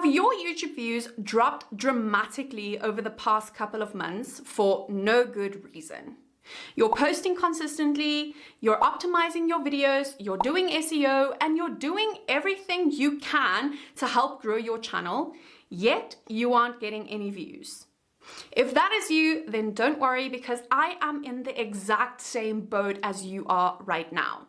your YouTube views dropped dramatically over the past couple of months for no good reason. You're posting consistently, you're optimizing your videos, you're doing SEO, and you're doing everything you can to help grow your channel, yet you aren't getting any views. If that is you, then don't worry, because I am in the exact same boat as you are right now.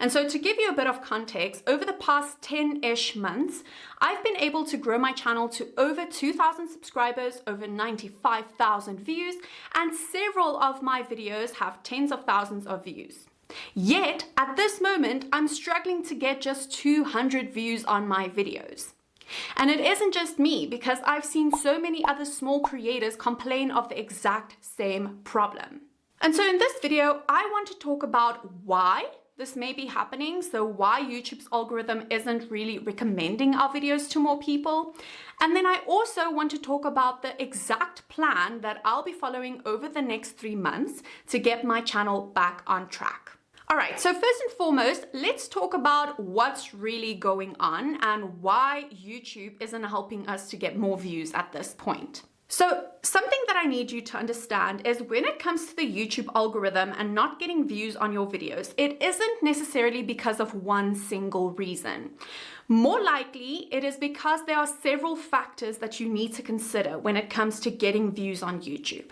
And so to give you a bit of context, over the past 10-ish months, I've been able to grow my channel to over 2,000 subscribers, over 95,000 views, and several of my videos have tens of thousands of views. Yet, at this moment, I'm struggling to get just 200 views on my videos. And it isn't just me, because I've seen so many other small creators complain of the exact same problem. And so in this video, I want to talk about why this may be happening, so why YouTube's algorithm isn't really recommending our videos to more people. And then I also want to talk about the exact plan that I'll be following over the next 3 months to get my channel back on track. All right, so first and foremost, let's talk about what's really going on and why YouTube isn't helping us to get more views at this point. So something that I need you to understand is when it comes to the YouTube algorithm and not getting views on your videos, it isn't necessarily because of one single reason. More likely, it is because there are several factors that you need to consider when it comes to getting views on YouTube.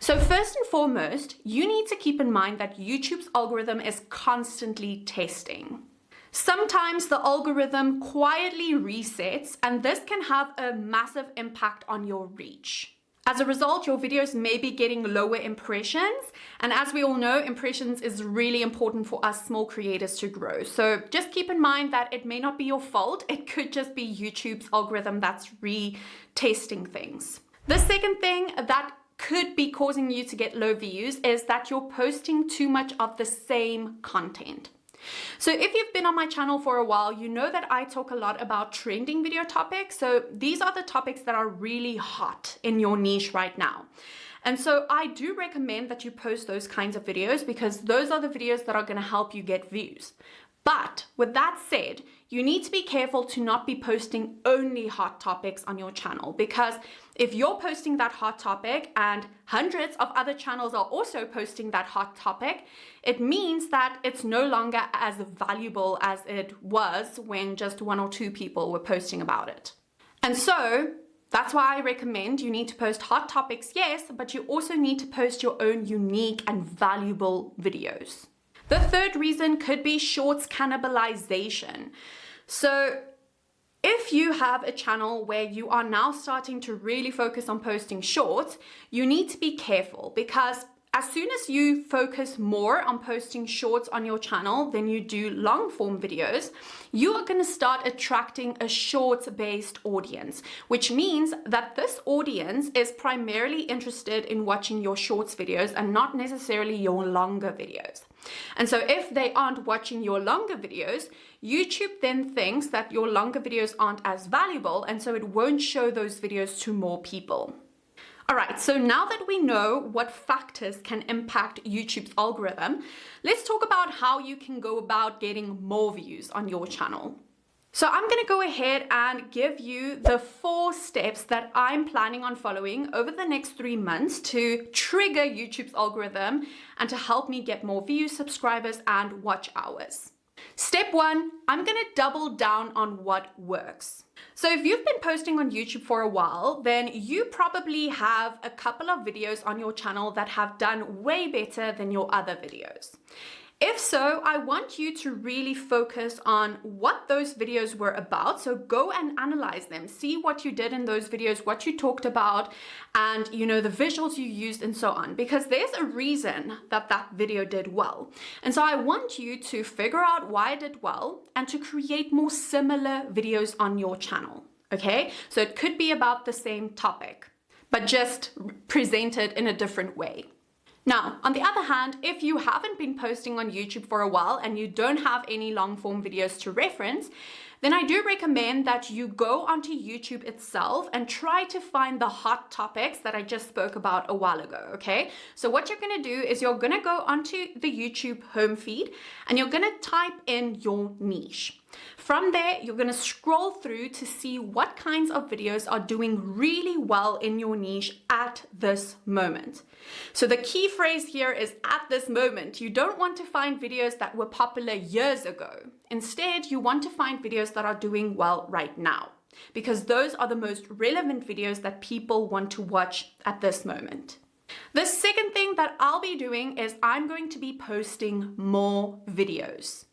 So first and foremost, you need to keep in mind that YouTube's algorithm is constantly testing. Sometimes the algorithm quietly resets, and this can have a massive impact on your reach. As a result, your videos may be getting lower impressions, and as we all know, impressions is really important for us small creators to grow. So just keep in mind that it may not be your fault, it could just be YouTube's algorithm that's retesting things. The second thing that could be causing you to get low views is that you're posting too much of the same content. So if you've been on my channel for a while, you know that I talk a lot about trending video topics. So these are the topics that are really hot in your niche right now. And so I do recommend that you post those kinds of videos, because those are the videos that are going to help you get views. But with that said, you need to be careful to not be posting only hot topics on your channel, because if you're posting that hot topic and hundreds of other channels are also posting that hot topic, it means that it's no longer as valuable as it was when just 1 or 2 people were posting about it. And so that's why I recommend you need to post hot topics, yes, but you also need to post your own unique and valuable videos. The third reason could be shorts cannibalization. So if you have a channel where you are now starting to really focus on posting shorts, you need to be careful, because as soon as you focus more on posting shorts on your channel than you do long form videos, you are going to start attracting a shorts-based audience, which means that this audience is primarily interested in watching your shorts videos and not necessarily your longer videos. And so if they aren't watching your longer videos, YouTube then thinks that your longer videos aren't as valuable, and so it won't show those videos to more people. All right, so now that we know what factors can impact YouTube's algorithm, let's talk about how you can go about getting more views on your channel. So I'm going to go ahead and give you the 4 steps that I'm planning on following over the next 3 months to trigger YouTube's algorithm and to help me get more views, subscribers, and watch hours. Step 1, I'm going to double down on what works. So if you've been posting on YouTube for a while, then you probably have a couple of videos on your channel that have done way better than your other videos. If so, I want you to really focus on what those videos were about. So go and analyze them, see what you did in those videos, what you talked about, and the visuals you used and so on, because there's a reason that that video did well. And so I want you to figure out why it did well and to create more similar videos on your channel. Okay, so it could be about the same topic, but just presented in a different way. Now, on the other hand, if you haven't been posting on YouTube for a while and you don't have any long form videos to reference, then I do recommend that you go onto YouTube itself and try to find the hot topics that I just spoke about a while ago, okay? So what you're gonna do is you're gonna go onto the YouTube home feed and you're gonna type in your niche. From there, you're going to scroll through to see what kinds of videos are doing really well in your niche at this moment. So the key phrase here is at this moment. You don't want to find videos that were popular years ago. Instead, you want to find videos that are doing well right now, because those are the most relevant videos that people want to watch at this moment. The second thing that I'll be doing is I'm going to be posting more videos.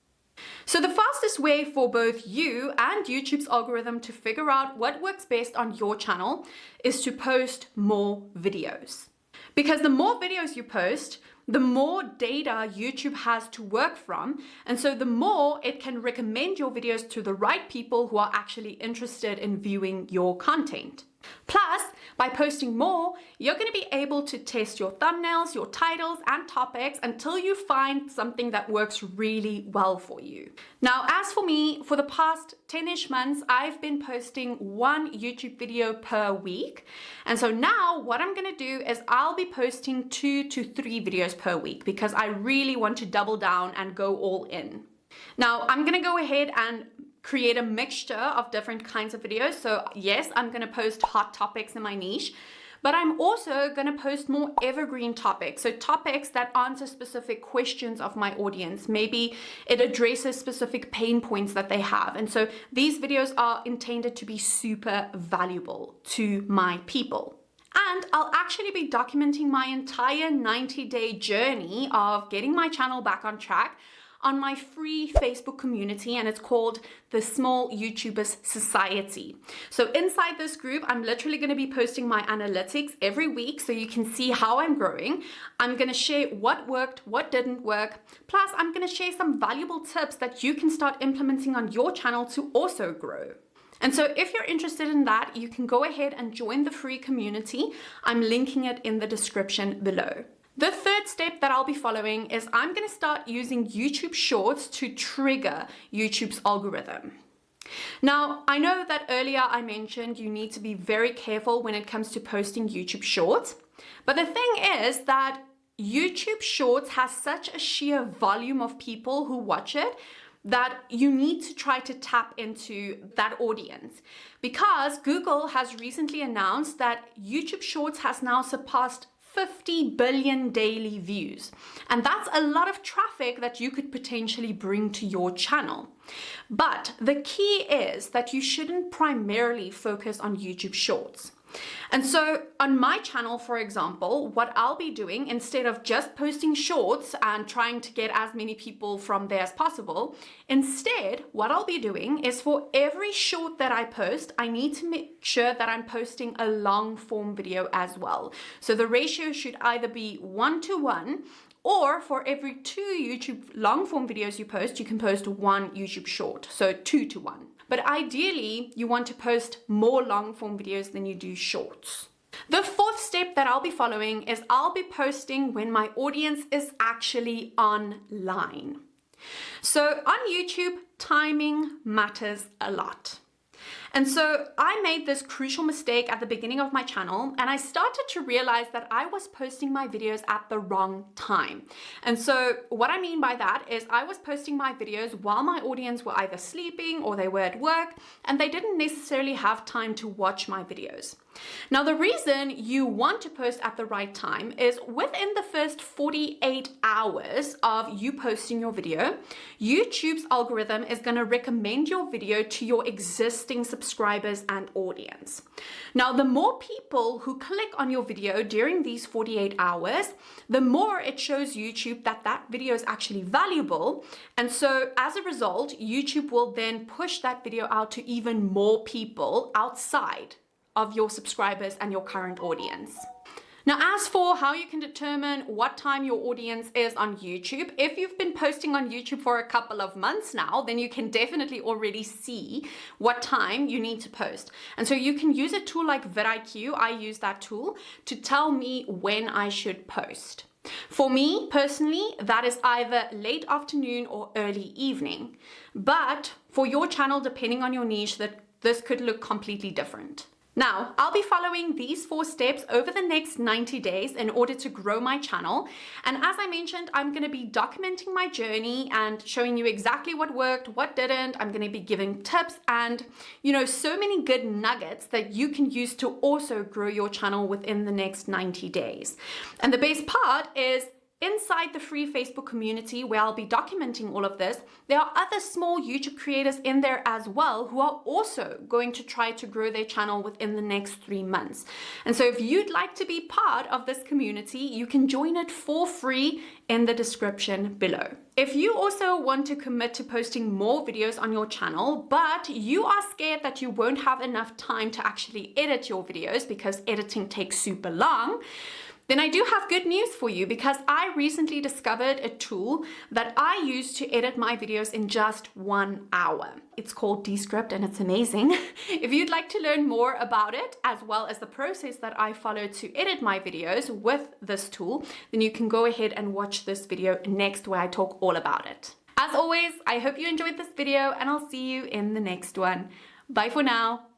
So the fastest way for both you and YouTube's algorithm to figure out what works best on your channel is to post more videos. Because the more videos you post, the more data YouTube has to work from, and so the more it can recommend your videos to the right people who are actually interested in viewing your content. Plus, by posting more, you're going to be able to test your thumbnails, your titles, and topics until you find something that works really well for you. Now, as for me, for the past 10-ish months, I've been posting one YouTube video per week. And so now what I'm going to do is I'll be posting 2 to 3 videos per week because I really want to double down and go all in. Now, I'm going to go ahead and create a mixture of different kinds of videos. So yes, I'm going to post hot topics in my niche, but I'm also going to post more evergreen topics. So topics that answer specific questions of my audience. Maybe it addresses specific pain points that they have. And so these videos are intended to be super valuable to my people. And I'll actually be documenting my entire 90-day journey of getting my channel back on track on my free Facebook community, and it's called the Small YouTubers Society. So inside this group, I'm literally going to be posting my analytics every week so you can see how I'm growing. I'm going to share what worked, what didn't work. Plus, I'm going to share some valuable tips that you can start implementing on your channel to also grow. And so if you're interested in that, you can go ahead and join the free community. I'm linking it in the description below. The third step that I'll be following is I'm going to start using YouTube Shorts to trigger YouTube's algorithm. Now, I know that earlier I mentioned you need to be very careful when it comes to posting YouTube Shorts, but the thing is that YouTube Shorts has such a sheer volume of people who watch it that you need to try to tap into that audience, because Google has recently announced that YouTube Shorts has now surpassed 50 billion daily views. And that's a lot of traffic that you could potentially bring to your channel. But the key is that you shouldn't primarily focus on YouTube Shorts. And so on my channel, for example, what I'll be doing, instead of just posting shorts and trying to get as many people from there as possible, instead, what I'll be doing is for every short that I post, I need to make sure that I'm posting a long form video as well. So the ratio should either be 1:1, or for every 2 YouTube long form videos you post, you can post 1 YouTube short. So 2:1. But ideally, you want to post more long form videos than you do shorts. The fourth step that I'll be following is I'll be posting when my audience is actually online. So on YouTube, timing matters a lot. And so I made this crucial mistake at the beginning of my channel, and I started to realize that I was posting my videos at the wrong time. And so what I mean by that is I was posting my videos while my audience were either sleeping or they were at work, and they didn't necessarily have time to watch my videos. Now, the reason you want to post at the right time is within the first 48 hours of you posting your video, YouTube's algorithm is going to recommend your video to your existing subscribers and audience. Now, the more people who click on your video during these 48 hours, the more it shows YouTube that that video is actually valuable. And so as a result, YouTube will then push that video out to even more people outside of your subscribers and your current audience. Now, as for how you can determine what time your audience is on YouTube, if you've been posting on YouTube for a couple of months now, then you can definitely already see what time you need to post. And so you can use a tool like vidIQ, I use that tool, to tell me when I should post. For me personally, that is either late afternoon or early evening. But for your channel, depending on your niche, this could look completely different. Now, I'll be following these 4 steps over the next 90 days in order to grow my channel. And as I mentioned, I'm going to be documenting my journey and showing you exactly what worked, what didn't. I'm going to be giving tips and, so many good nuggets that you can use to also grow your channel within the next 90 days. And the best part is, inside the free Facebook community where I'll be documenting all of this, there are other small YouTube creators in there as well who are also going to try to grow their channel within the next 3 months. And so if you'd like to be part of this community, you can join it for free in the description below. If you also want to commit to posting more videos on your channel, but you are scared that you won't have enough time to actually edit your videos because editing takes super long, then I do have good news for you, because I recently discovered a tool that I use to edit my videos in just 1 hour. It's called Descript and it's amazing. If you'd like to learn more about it, as well as the process that I follow to edit my videos with this tool, then you can go ahead and watch this video next where I talk all about it. As always, I hope you enjoyed this video and I'll see you in the next one. Bye for now.